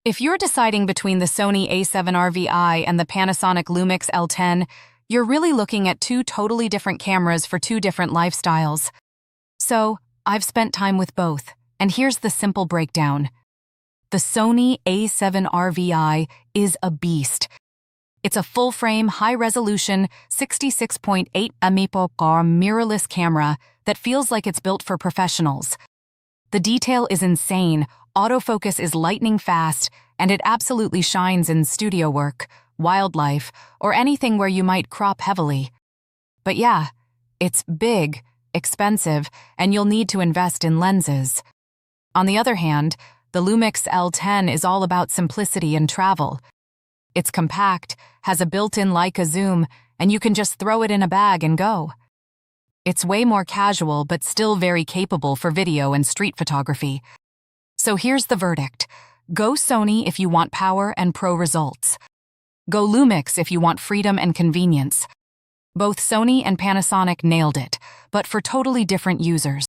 If you're deciding between the Sony A7RVI and the Panasonic Lumix L10, you're really looking at two totally different cameras for two different lifestyles. So, I've spent time with both, and here's the simple breakdown. The Sony A7RVI is a beast. It's a full-frame, high-resolution, 66.8 MP mirrorless camera that feels like it's built for professionals. The detail is insane, autofocus is lightning fast, and it absolutely shines in studio work, wildlife, or anything where you might crop heavily. But yeah, it's big, expensive, and you'll need to invest in lenses. On the other hand, the Lumix L10 is all about simplicity and travel. It's compact, has a built-in Leica zoom, and you can just throw it in a bag and go. It's way more casual but still very capable for video and street photography. So here's the verdict. Go Sony if you want power and pro results. Go Lumix if you want freedom and convenience. Both Sony and Panasonic nailed it, but for totally different users.